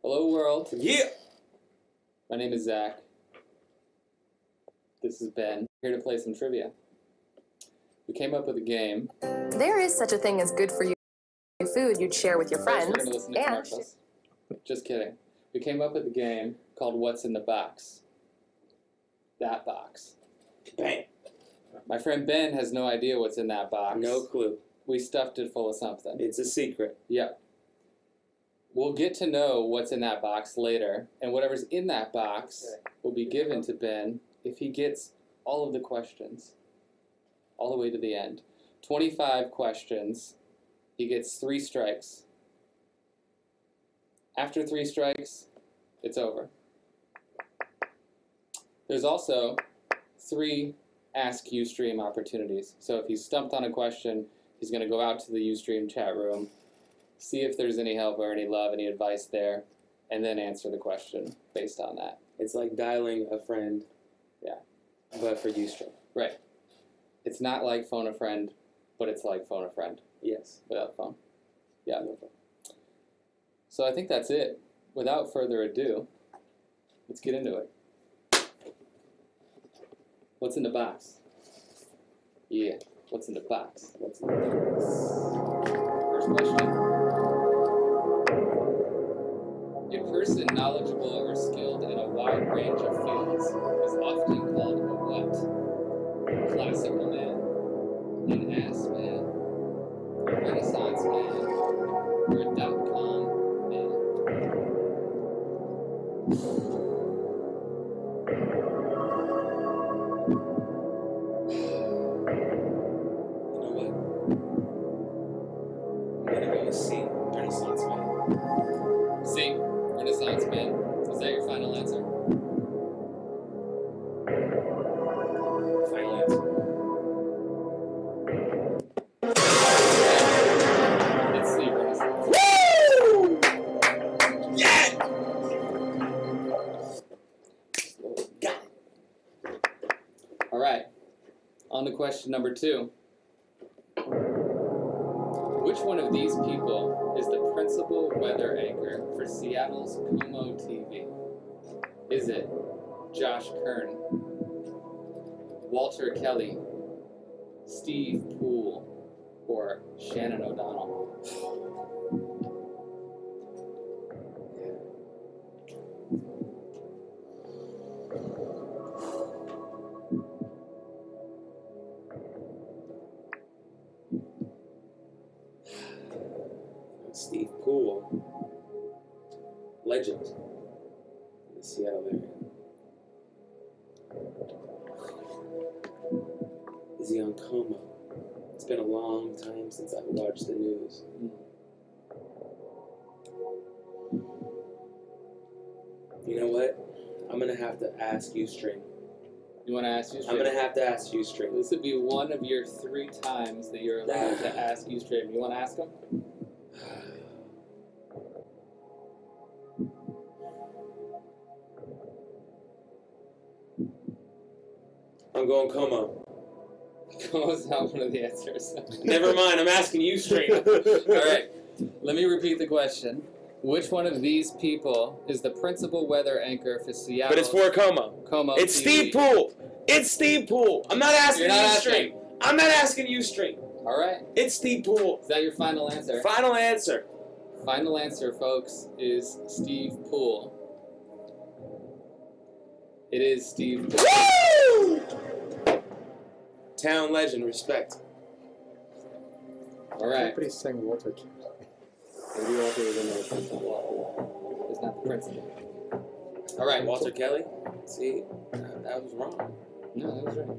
Hello world. Yeah! My name is Zach. This is Ben. Here to play some trivia. We came up with a game. There is such a thing as good for you food you'd share with your friends. We're going to listen to commercials. Just kidding. We came up with a game called What's in the Box. That box. Bang! My friend Ben has no idea what's in that box. No clue. We stuffed it full of something. It's a secret. Yep. We'll get to know what's in that box later, and whatever's in that box will be given to Ben if he gets all of the questions, all the way to the end. 25 questions. He gets 3 strikes. After 3 strikes, it's over. There's also 3 Ask Ustream opportunities. So if he's stumped on a question, he's going to go out to the Ustream chat room, see if there's any help or any love, any advice there, and then answer the question based on that. It's like dialing a friend. Yeah. But for Ustream. Right. It's not like phone a friend, but it's like phone a friend. Yes. Without phone. Yeah. So I think that's it. Without further ado, let's get into it. What's in the box? Yeah. What's in the box? What's in the box? First question. A person knowledgeable or skilled in a wide range of fields is often called a what? Classical man, an ass man, a Renaissance man, or a .com man. You know what? I'm gonna go with C. Renaissance man. C. Renaissance man. Is that your final answer? Final answer. It's C. Renaissance. Woo! Yeah! Got it. All right. On to question number 2. Which one of these people is the principal weather anchor for Seattle's Como TV? Is it Josh Kern, Walter Kelly, Steve Poole, or Shannon O'Donnell? Steve Poole. Legend. In the Seattle area. Is he on Como? It's been a long time since I've watched the news. You know what? I'm gonna have to ask Ustream. You want to ask Ustream? I'm gonna have to ask Ustream. This would be one of your 3 times that you're allowed to ask Ustream. You want to ask him? I'm going Como. Como's not one of the answers. Never mind, I'm asking Ustream. All right, let me repeat the question. Which one of these people is the principal weather anchor for Seattle? But it's for Como. Como It's TV? Steve Poole. It's Steve Poole. I'm not asking You're not Ustream. I'm not asking Ustream. All right. It's Steve Poole. Is that your final answer? Final answer. Final answer, folks, is Steve Poole. It is Steve Poole. Woo! Town legend, respect. All right. Everybody's saying Walter. Maybe Walter was in there. It's not Walter. It's not the principal. All right. Walter Kelly. See, that was wrong. No, that was right.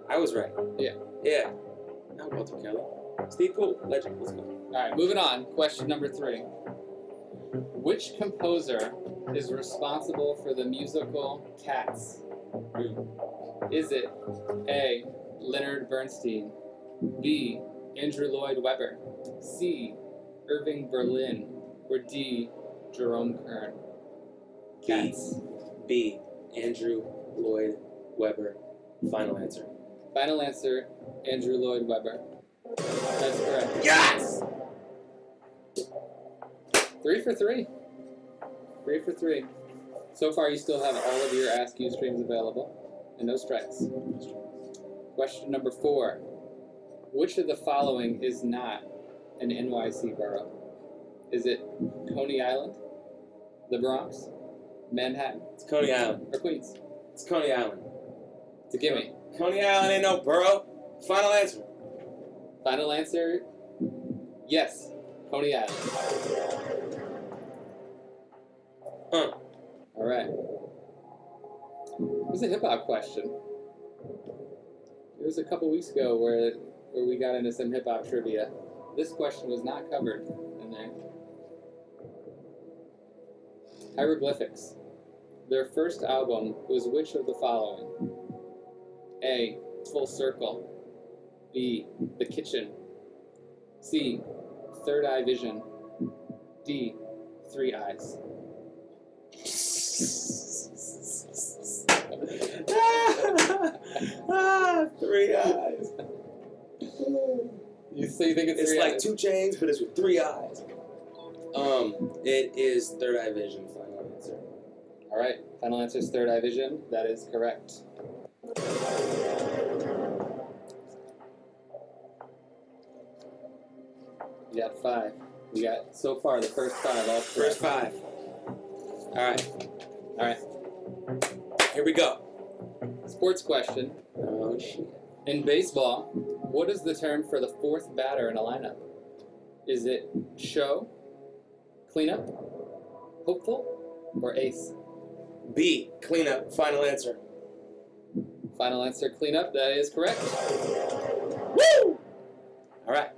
I was right. Yeah. Yeah. Not Walter Kelly. Steve Poole, legend. Let's go. All right, moving on. Question number 3. Which composer is responsible for the musical Cats? Is it A. Leonard Bernstein, B. Andrew Lloyd Webber, C. Irving Berlin, or D. Jerome Kern? Cats. B. Andrew Lloyd Webber. Final answer. Final answer, Andrew Lloyd Webber. That's correct. Yes! 3 for 3. 3 for 3. So far, you still have all of your Ask You streams available, and no strikes. Question number 4. Which of the following is not an NYC borough? Is it Coney Island, the Bronx, Manhattan, It's Coney Island. or Queens? It's Coney Island. It's a gimme. Coney Island ain't no borough. Final answer. Final answer, yes, Coney Island. All right. It was a hip-hop question. It was a couple weeks ago where we got into some hip-hop trivia. This question was not covered in there. Hieroglyphics. Their first album was which of the following? A. Full Circle. B. The Kitchen. C. Third Eye Vision. D. Three Eyes. Three eyes. So you think it's It's Three like Eyes? 2 chains, but it's with 3 eyes. It is Third Eye Vision. Final answer. All right. Final answer is Third Eye Vision. That is correct. You got 5. We got, so far, the first 5 all correct. First 5. Alright. All right. Here we go. Sports question. Oh, shit. In baseball, what is the term for the 4th batter in a lineup? Is it show, cleanup, hopeful, or ace? B. Cleanup. Final answer. Final answer, cleanup. That is correct. Woo! Alright.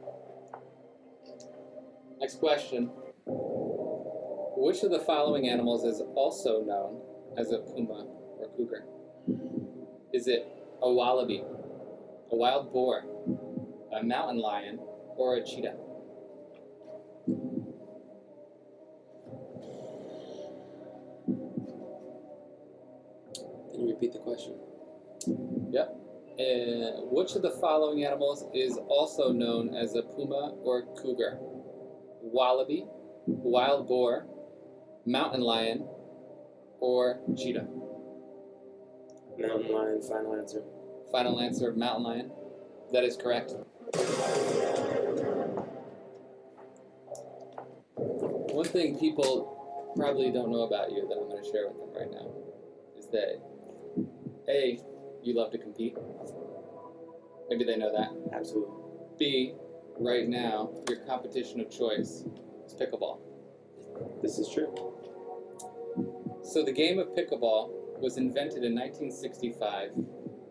Next question. Which of the following animals is also known as a puma or cougar? Is it a wallaby, a wild boar, a mountain lion, or a cheetah? Can you repeat the question? Yep. Which of the following animals is also known as a puma or cougar? Wallaby, wild boar, mountain lion, or cheetah? Mountain lion. Final answer. Final answer, mountain lion. That is correct. One thing people probably don't know about you that I'm going to share with them right now is that A, you love to compete. Maybe they know that. Absolutely. B, right now, your competition of choice is pickleball. This is true. So the game of pickleball was invented in 1965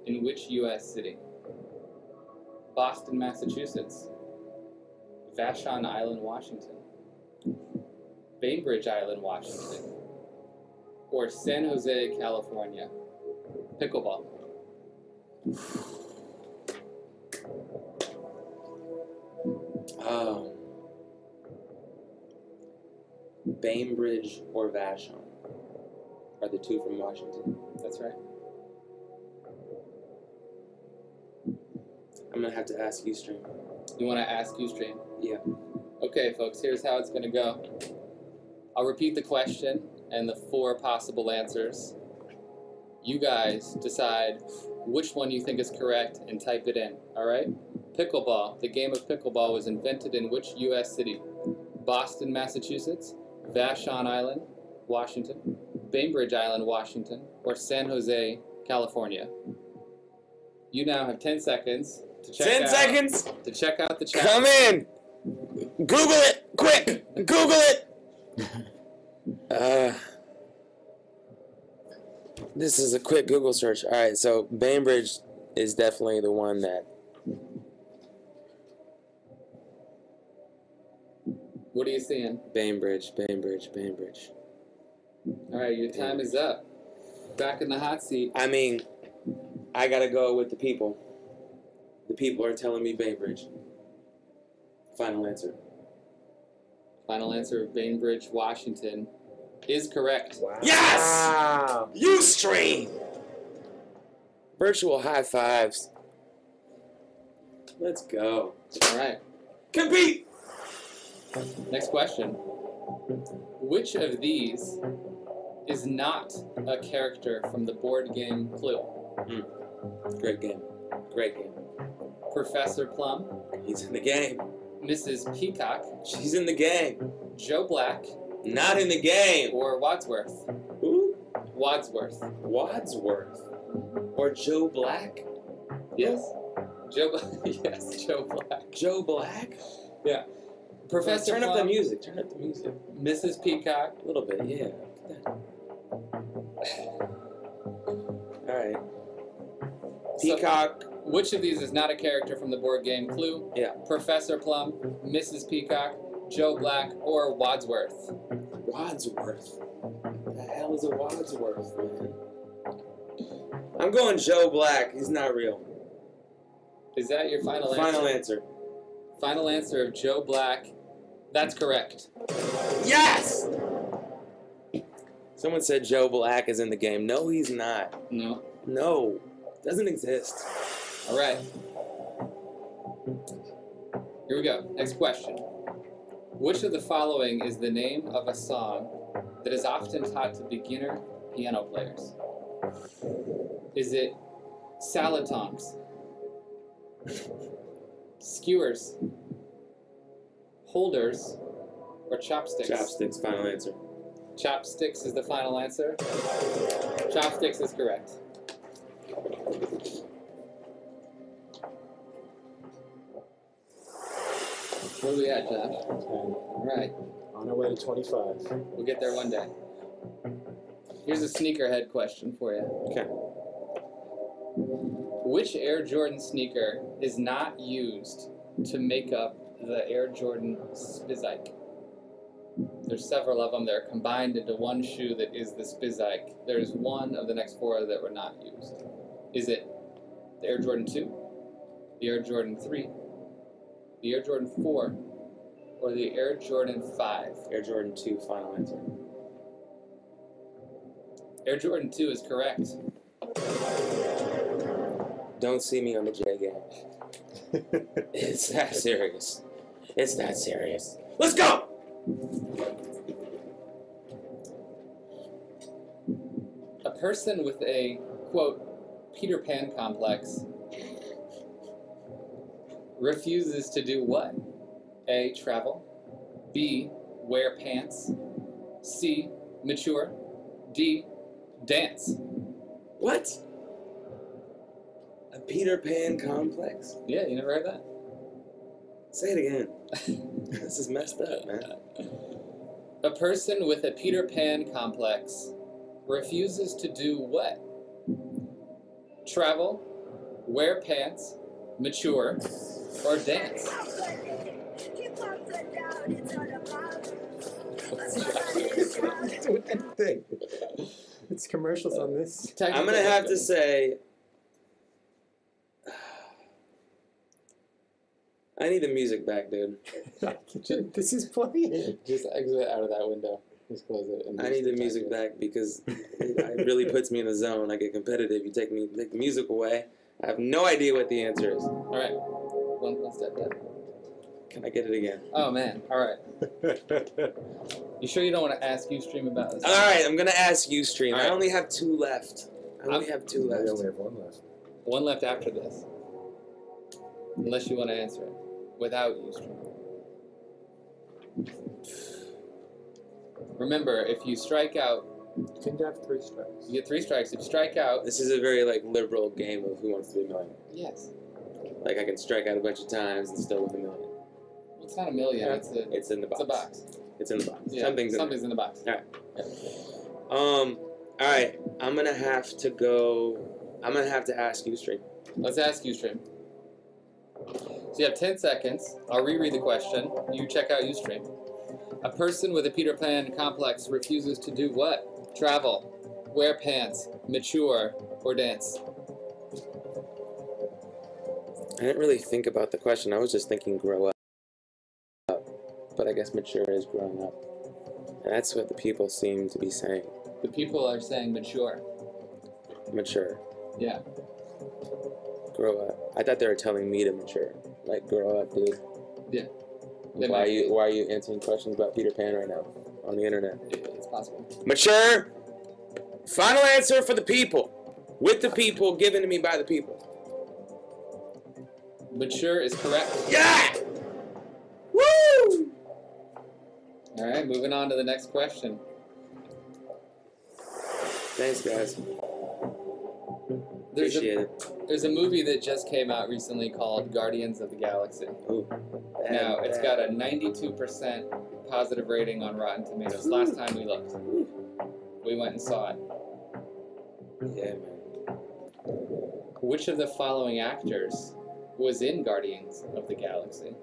in which U.S. city? Boston, Massachusetts. Vashon Island, Washington. Bainbridge Island, Washington. Or San Jose, California. Pickleball. Bainbridge or Vashon are the 2 from Washington. That's right. I'm gonna have to ask Ustream. You want to ask Ustream? Yeah. Okay, folks, here's how it's going to go. I'll repeat the question and the 4 possible answers. You guys decide which one you think is correct and type it in, all right? Pickleball. The game of pickleball was invented in which U.S. city? Boston, Massachusetts, Vashon Island, Washington, Bainbridge Island, Washington, or San Jose, California. You now have 10 seconds to check 10 out, seconds! to check out the chat. Come in! Google it! Quick! Google it! This is a quick Google search. Alright, so Bainbridge is definitely the one that... What are you seeing? Bainbridge, Bainbridge, Bainbridge. All right, your time is up. Back in the hot seat. I mean, I gotta go with the people. The people are telling me Bainbridge. Final answer. Final answer of Bainbridge, Washington is correct. Wow. Yes! Ustream! Virtual high fives. Let's go. All right. Compete! Next question. Which of these is not a character from the board game Clue? Great game. Great game. Professor Plum, He's in the game. Mrs. Peacock, She's in the game. Joe Black, Not in the game. or Wadsworth? Who? Wadsworth. Wadsworth. Or Joe Black? Yes. Yes, Joe Black. Joe Black? Yeah. Professor Turn Plum, up the music. Turn up the music. Mrs. Peacock, A little bit, yeah. Alright. Peacock. Which of these is not a character from the board game Clue? Yeah. Professor Plum, Mrs. Peacock, Joe Black, or Wadsworth? Wadsworth. What the hell is a Wadsworth, man? I'm going Joe Black. He's not real. Is that your final answer? Final answer. Final answer of Joe Black. That's correct. Yes! Someone said Joe Black is in the game. No, he's not. No. No. Doesn't exist. All right. Here we go. Next question. Which of the following is the name of a song that is often taught to beginner piano players? Is it salad tongs, skewers, holders, or chopsticks? Chopsticks, final answer. Chopsticks is the final answer. Chopsticks is correct. Where are we at, Josh? All right. On our way to 25. We'll get there one day. Here's a sneakerhead question for you. Okay. Which Air Jordan sneaker is not used to make up the Air Jordan Spizike? There's several of them that are combined into one shoe that is the Spizike. There's one of the next four that were not used. Is it the Air Jordan 2, the Air Jordan 3, the Air Jordan 4, or the Air Jordan 5? Air Jordan 2, final answer. Air Jordan 2 is correct. Don't see me on the J game. It's that serious. It's that serious. Let's go! A person with a, quote, Peter Pan complex refuses to do what? A, travel. B, wear pants. C, mature. D, dance. What? A Peter Pan complex? Yeah, you never heard that? Say it again. This is messed up, man. A person with a Peter Pan complex refuses to do what? Travel, wear pants, mature, or dance. Thing. It's commercials on this. I'm gonna have to say, I need the music back, dude. This is playing. Just exit out of that window. Just close it. And I need the music back because it really puts me in the zone. I get competitive. You take the music away. I have no idea what the answer is. All right. One step down. Can I get it again? Oh, man. All right. You sure you don't want to ask Ustream about this? All right, I'm gonna ask Ustream. All right. I only have 2 left. I only have 2 I left. only have one left. One left after this. Unless you want to answer it without Ustream. Remember, if you strike out, You can have 3 strikes. you get 3 strikes. If you strike out, This is a very liberal game of Who Wants to Be a Millionaire. yes. Like I can strike out a bunch of times and still win $1 million. It's not a million. It's It's in the box. a box. It's in the box. Yeah, Something's in the box. All right. I'm gonna have to go. I'm gonna have to ask Ustream. Let's ask Ustream. So you have 10 seconds. I'll reread the question. You check out Ustream. A person with a Peter Pan complex refuses to do what? Travel, wear pants, mature, or dance. I didn't really think about the question. I was just thinking grow up. But I guess mature is growing up. And that's what the people seem to be saying. The people are saying mature. Mature. Yeah. Grow up. I thought they were telling me to mature. Like, grow up, dude. Yeah. They Why might are be. you answering questions about Peter Pan right now on the internet? It's possible. Mature! Final answer for the people. With the people, given to me by the people. Mature is correct. Yeah! Woo! All right, moving on to the next question. Thanks, guys. There's Appreciate it. There's a movie that just came out recently called Guardians of the Galaxy. Ooh, Now, it's got a 92% positive rating on Rotten Tomatoes. Last time we looked. We went and saw it. Yeah, man. Which of the following actors was in Guardians of the Galaxy?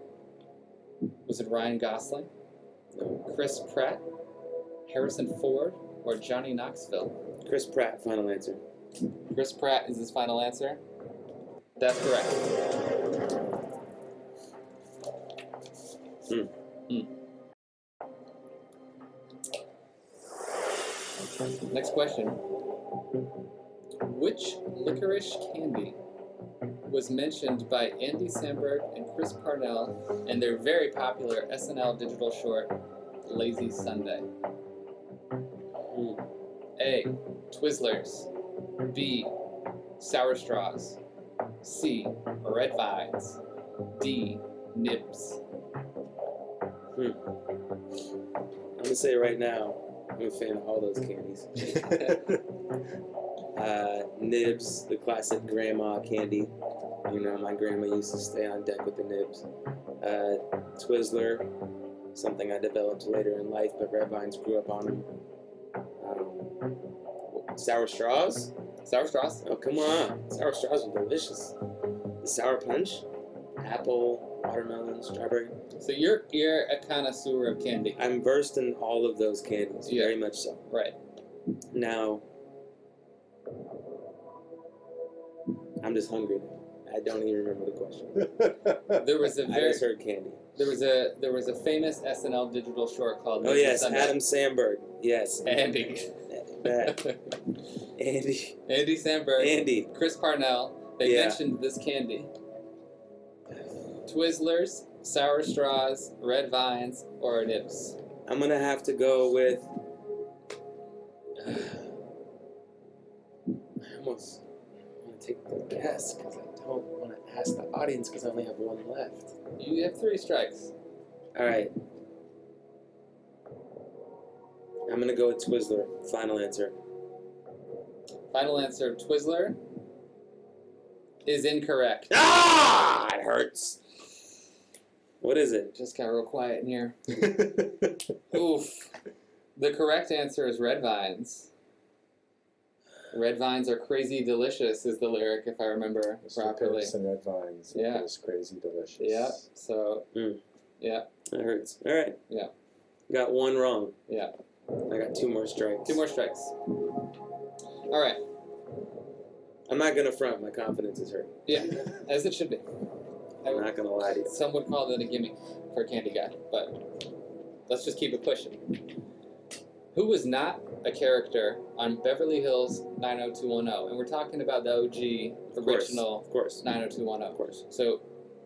Was it Ryan Gosling, No. Chris Pratt, Harrison Ford, or Johnny Knoxville? Chris Pratt, final answer. Chris Pratt is his final answer? That's correct. Next question. Which licorice candy was mentioned by Andy Samberg and Chris Parnell in their very popular SNL digital short, Lazy Sunday? A. Twizzlers. B. Sour Straws. C. Red Vines. D. Nibs. I'm gonna say right now, I'm a fan of all those candies. Nibs, the classic grandma candy. You know, my grandma used to stay on deck with the nibs. Twizzler, something I developed later in life, but Red Vines grew up on them. Sour Straws? Sour Straws? Oh, come on. Sour Straws are delicious. The Sour Punch? Apple, watermelon, strawberry. So you're a connoisseur of candy. I'm versed in all of those candies, Yeah. very much so. Right. Now, I'm just hungry now. I don't even remember the question. There was a I just heard candy. there was a famous SNL digital short called Oh Lazy yes, Sunday. Adam Samberg. Yes. Andy. Andy. Andy Samberg. Andy. Chris Parnell. They Yeah. mentioned this candy. Twizzlers, Sour Straws, Red Vines, or Nibs. I'm gonna have to go with. I almost want to take the guess because I don't want to ask the audience because I only have one left. You have 3 strikes. All right. I'm gonna go with Twizzler. Final answer. Final answer, Twizzler, is incorrect. Ah! It hurts. What is it? Just got real quiet in here. Oof. The correct answer is Red Vines. Red Vines are crazy delicious is the lyric, if I remember properly. And Red Vines. Yeah. It was crazy delicious. Yeah. So, yeah, That hurts. All right. Yeah. Got one wrong. yeah. I got 2 more strikes. 2 more strikes. All right. I'm not gonna front. My confidence is hurt. Yeah, as it should be. I'm not gonna lie to you. Some would call that a gimme for a candy guy, but let's just keep it pushing. Who was not a character on Beverly Hills 90210? And we're talking about the OG original Of course. 90210. Of course. So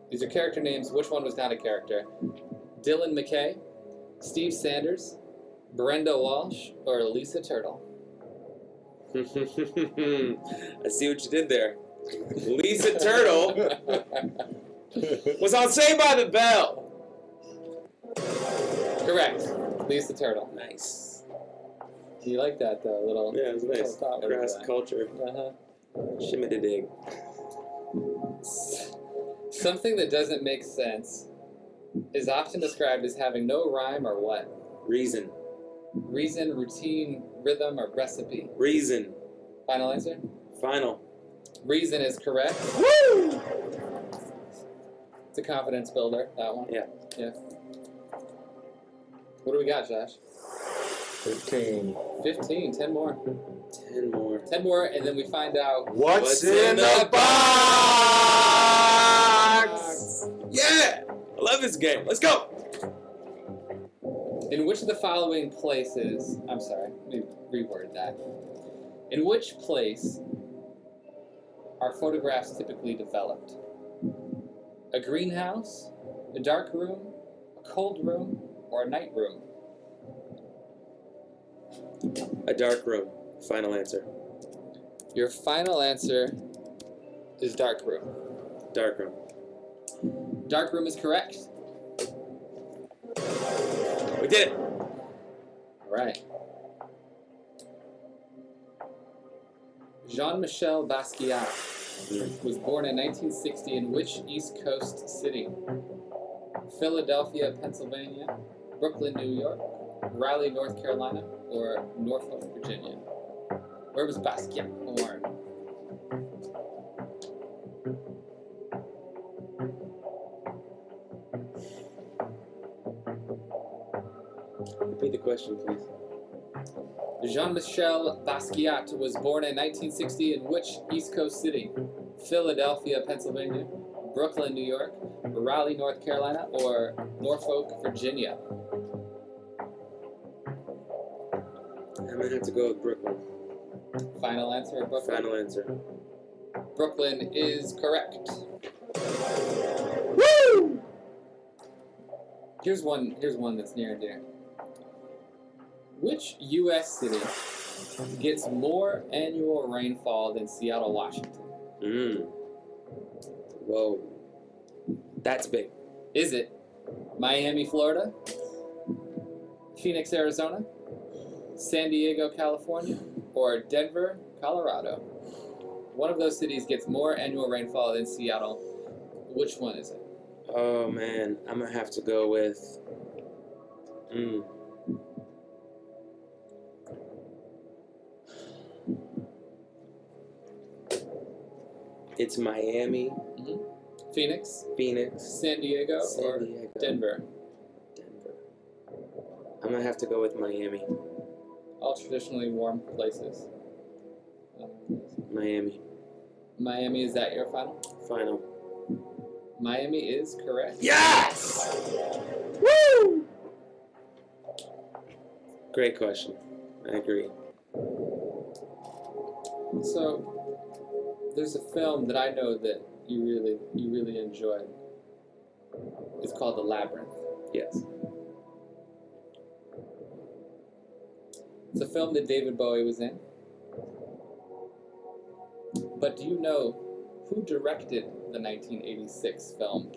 these are character names. Which one was not a character? Dylan McKay, Steve Sanders, Brenda Walsh, or Lisa Turtle? I see what you did there. Lisa Turtle was on Saved by the Bell. Correct. Lisa Turtle. Nice. You like that little? Yeah, it was nice. Little thought Grass there. culture. Uh-huh. Shimmy to dig. Something that doesn't make sense is often described as having no rhyme or what? Reason. Reason, routine, rhythm, or recipe? Reason. Final answer? Final. Reason is correct. Woo! It's a confidence builder, that one. Yeah. Yeah. What do we got, Josh? 15. 15. 10 more. 10 more. 10 more, and then we find out What's in the box? Yeah! I love this game. Let's go! in which of the following places, I'm sorry, let me reword that. In which place are photographs typically developed? A greenhouse, a dark room, a cold room, or a night room? A dark room. Final answer. Your final answer is dark room. Dark room. Dark room is correct. We did it. All right. Jean-Michel Basquiat was born in 1960 in which East Coast city? Philadelphia, Pennsylvania, Brooklyn, New York, Raleigh, North Carolina, or Norfolk, Virginia? Where was Basquiat born? Repeat the question, please. Jean-Michel Basquiat was born in 1960 in which East Coast city? Philadelphia, Pennsylvania, Brooklyn, New York, Raleigh, North Carolina, or Norfolk, Virginia? I'm gonna have to go with Brooklyn. Final answer, Brooklyn? Final answer. Brooklyn is correct. Woo! Here's one that's near and dear. Which U.S. city gets more annual rainfall than Seattle, Washington? Whoa. That's big. Is it Miami, Florida, Phoenix, Arizona, San Diego, California, or Denver, Colorado? One of those cities gets more annual rainfall than Seattle. Which one is it? Oh man, I'm gonna have to go with. It's Miami, Phoenix, Phoenix, San Diego, or San Diego. Denver? Denver. I'm gonna have to go with Miami. All traditionally warm places. Miami. Miami, is that your final? Final. Miami is correct. Yes! Woo! Great question. I agree. So, there's a film that I know that you really enjoyed. It's called The Labyrinth. Yes. It's a film that David Bowie was in. But do you know who directed the 1986 film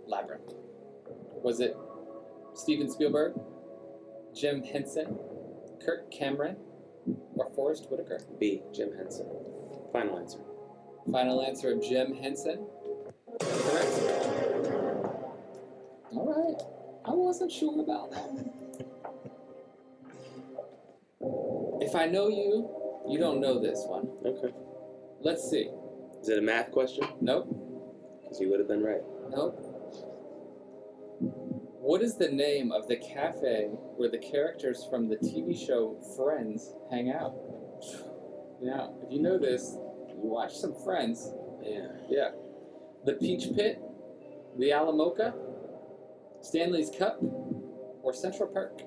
Labyrinth? Was it Steven Spielberg, Jim Henson, Kirk Cameron, or Forrest Whitaker? B. Jim Henson. Final answer. Final answer of Jim Henson. Correct. All right. I wasn't sure about that. If I know you, you don't know this one. Okay. Let's see. Is it a math question? Nope. Because you would have been right. Nope. What is the name of the cafe where the characters from the TV show Friends hang out? Now, if you know this, you watch some Friends. Yeah. Yeah. The Peach Pit, the Alamoca, Stanley's Cup, or Central Park?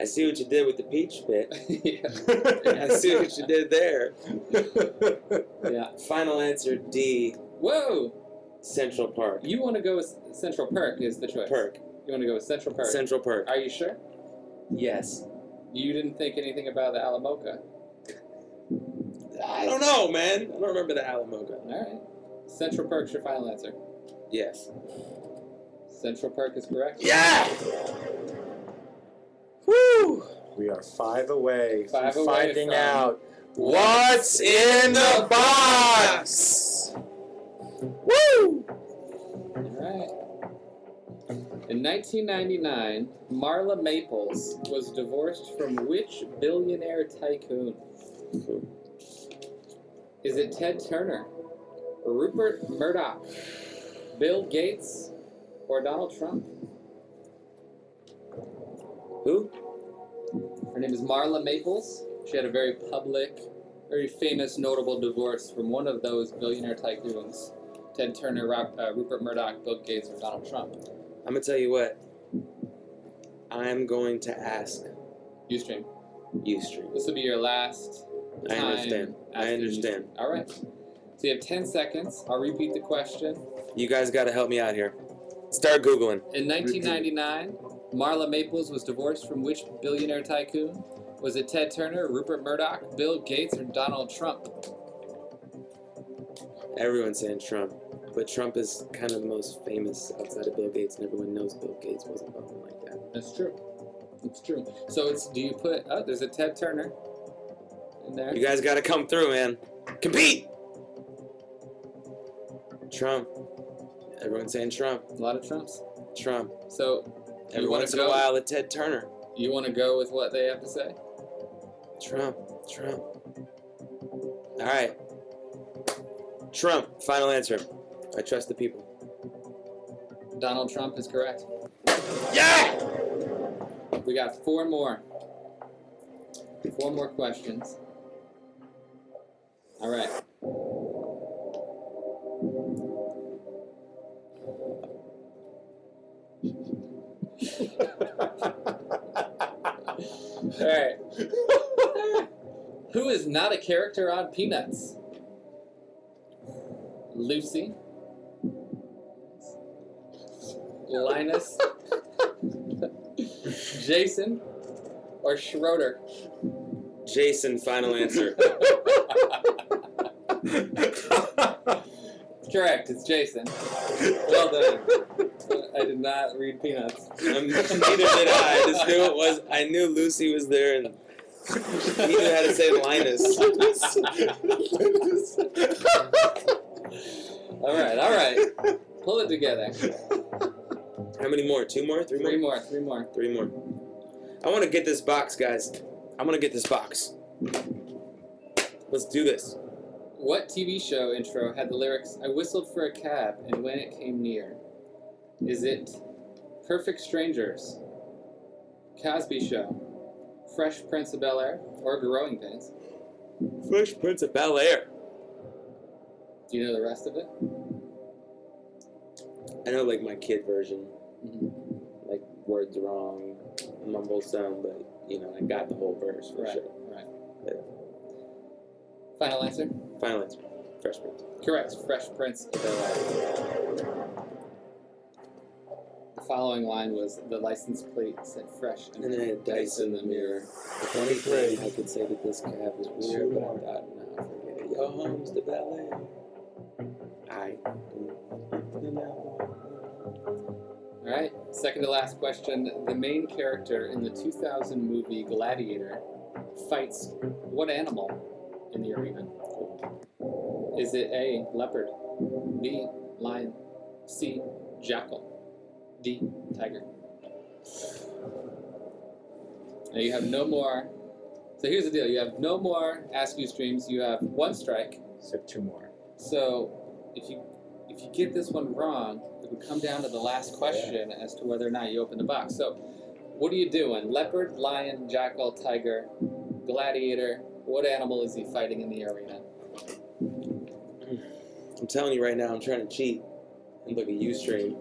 I see what you did with the Peach Pit. Yeah. I see what you did there. Yeah. Final answer D. Whoa! Central Park. You want to go with Central Park is the choice. Park. You want to go with Central Park. Central Park. Are you sure? Yes. You didn't think anything about the Alamoca. I don't know, man. I don't remember the Alamoca. All right. Central Park's your final answer. Yes. Central Park is correct. Yeah! Woo! We are 5 away Five from away finding from out What's in the box? Woo! All right. In 1999, Marla Maples was divorced from which billionaire tycoon? Is it Ted Turner, Rupert Murdoch, Bill Gates, or Donald Trump? Who? Her name is Marla Maples. She had a very public, very famous, notable divorce from one of those billionaire tycoons. Ted Turner, Rupert Murdoch, Bill Gates, or Donald Trump. I'm going to tell you what. I'm going to ask Ustream. Ustream. This will be your last I time. understand. I asking understand. Ustream. All right. So you have 10 seconds. I'll repeat the question. You guys got to help me out here. Start Googling. In 1999, Marla Maples was divorced from which billionaire tycoon? Was it Ted Turner, Rupert Murdoch, Bill Gates, or Donald Trump? Everyone's saying Trump, but Trump is kind of the most famous outside of Bill Gates, and everyone knows Bill Gates wasn't bumming like that. That's true. It's true. So it's, do you put, oh, there's a Ted Turner in there. You guys got to come through, man. Compete! Trump. Everyone's saying Trump. A lot of Trumps. Trump. So Every once in a while, a Ted Turner. You want to go with what they have to say? Trump. Trump. All right. Trump. Final answer. I trust the people. Donald Trump is correct. Yeah! We got 4 more. 4 more questions. All right. All right. Who is not a character on Peanuts? Lucy, Linus, Jason, or Schroeder? Jason, final answer. Correct, it's Jason. Well done. I did not read Peanuts. Neither did I. I just knew it was. I knew Lucy was there, and he knew how to say Linus. All right. Pull it together. How many more? 2 more? 3 more? 3 more. 3 more. I want to get this box, guys. I want to get this box. Let's do this. What TV show intro had the lyrics, "I whistled for a cab and when it came near"? Is it Perfect Strangers, Cosby Show, Fresh Prince of Bel-Air, or Growing Pains? Fresh Prince of Bel-Air. Do you know the rest of it? I know, like, my kid version. Mm-hmm. Like, words wrong, mumble some, but, you know, I got the whole verse for sure. Right. Yeah. Final answer? Final answer. Fresh Prince. Correct. Fresh Prince of Bel-Air. The following line was, the license plate said fresh And then I had dice in the mirror. The funny thing, I could say that this cab was weird, but I thought, no, forget it. Yo, home's the ballet. Alright, second to last question. The main character in the 2000 movie Gladiator fights what animal in the arena? Is it A, leopard, B, lion, C, jackal, D, tiger? Now you have no more. So here's the deal. You have no more Ask You streams. You have 1 strike. So 2 more. So if you get this one wrong, it would come down to the last question as to whether or not you open the box. So what are you doing? Leopard, lion, jackal, tiger, gladiator. What animal is he fighting in the arena? I'm telling you right now, I'm trying to cheat and look at Ustream.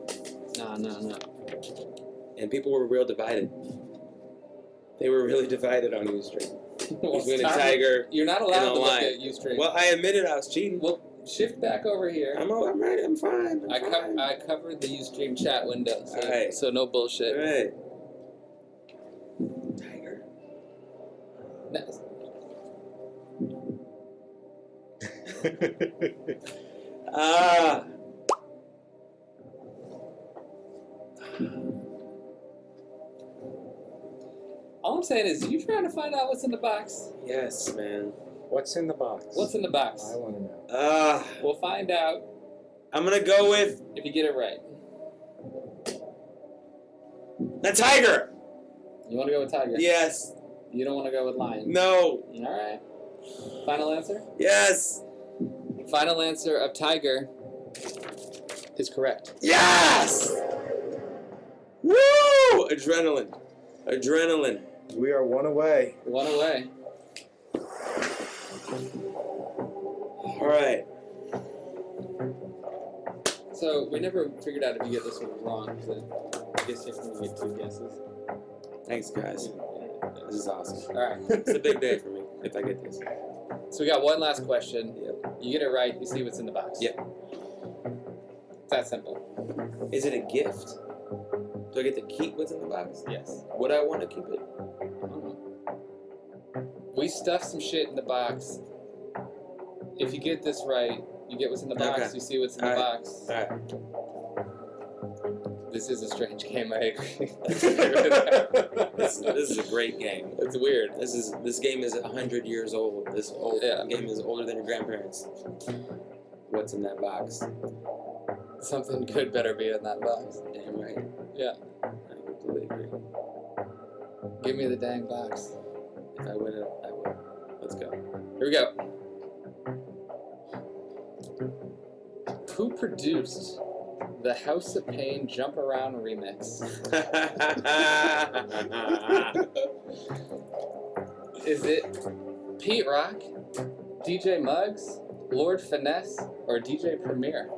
No. And people were real divided. They were really divided on Ustream. Between a tiger You're not allowed and a to look lion. at Ustream. Well, I admitted I was cheating. Well, shift back over here. I'm right. I'm fine. I covered the Ustream chat window, so, Alright. so no bullshit. All right. Tiger. No. Ah. All I'm saying is, you trying to find out what's in the box? Yes, man. What's in the box? What's in the box? I want to know. We'll find out I'm gonna go with if you get it right. the tiger. You want to go with tiger? Yes. You don't want to go with lion? No. All right. Final answer? Yes. Final answer of tiger is correct. Yes. Woo! Adrenaline. Adrenaline. We are 1 away. 1 away. All right. So we never figured out if you get this one wrong. So I guess you have to get 2 guesses. Thanks, guys. This is awesome. All right. It's a big day for me if I get this. So we got one last question. Yep. You get it right, you see what's in the box. Yep. It's that simple. Is it a gift? Do I get to keep what's in the box? Yes. Would I want to keep it? We stuffed some shit in the box. If you get this right, you get what's in the box, Okay. you see what's in the box. Alright. This is a strange game, I agree. This is a great game. It's weird. This game is 100 years old. This game is older than your grandparents. What's in that box? Something good better be in that box. Damn right. Yeah. I completely agree. Give me the dang box. If I win it, I will. Let's go. Here we go. Who produced the House of Pain Jump Around remix? Is it Pete Rock, DJ Muggs, Lord Finesse, or DJ Premier?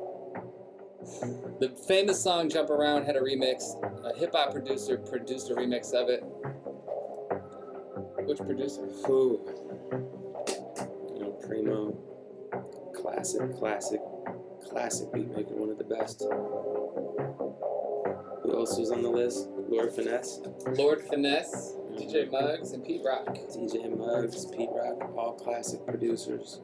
The famous song Jump Around had a remix. A hip-hop producer produced a remix of it. Which producer? Ooh. You know, Primo. Classic beat maker, one of the best. Who else was on the list? Lord Finesse. Lord Finesse, DJ Muggs, and Pete Rock. DJ Muggs, Pete Rock, all classic producers.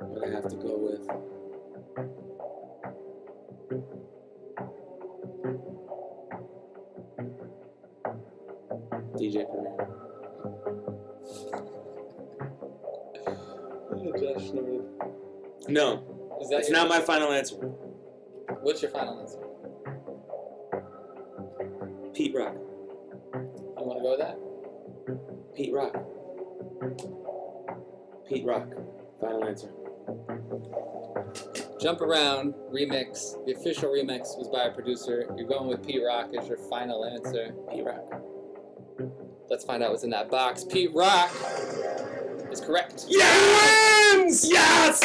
What I have to go with? DJ Premier. No, Is that it's not my final answer. What's your final answer? Pete Rock. You want to go with that? Pete Rock. Pete Rock. Final answer. Jump Around remix. The official remix was by a producer. You're going with Pete Rock as your final answer. Pete Rock. Let's find out what's in that box. Pete Rock is correct. Yes! Yes!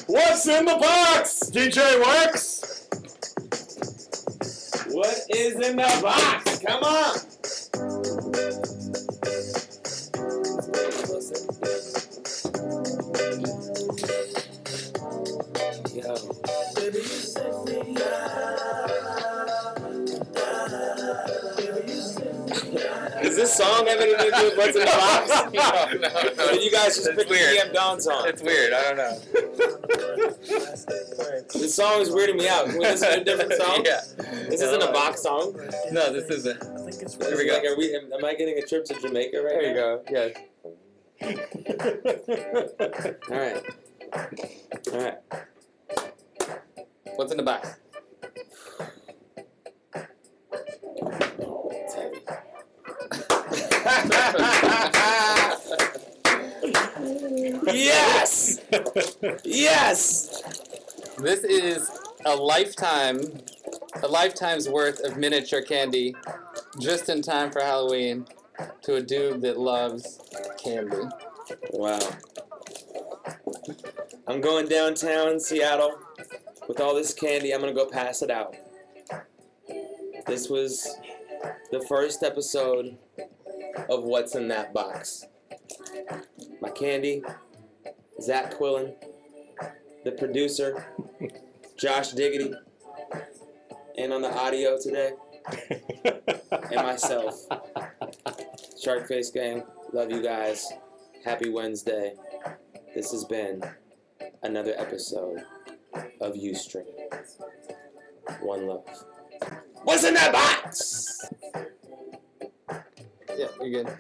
What's in the box, DJ Works? What is in the box? Come on! Yo. Does this song have anything to do with what's in the box? No. Or did you guys just pick the DM Dawn song? It's weird. I don't know. This song is weirding me out. Can we listen to a different song? Yeah. This isn't a box song. No, this isn't. Here we go. Am I getting a trip to Jamaica right There you go. Yeah. Alright. Alright. What's in the box? It's heavy. Yes! Yes! This is a lifetime's worth of miniature candy, just in time for Halloween, to a dude that loves candy. Wow. I'm going downtown Seattle with all this candy. I'm gonna go pass it out. This was the first episode of What's in That Box. My candy, Zach Quillen, the producer, Josh Diggity, and on the audio today, and myself, Sharkface Gang. Love you guys. Happy Wednesday. This has been another episode of Ustream. One love. What's in that box? Yeah, you're good.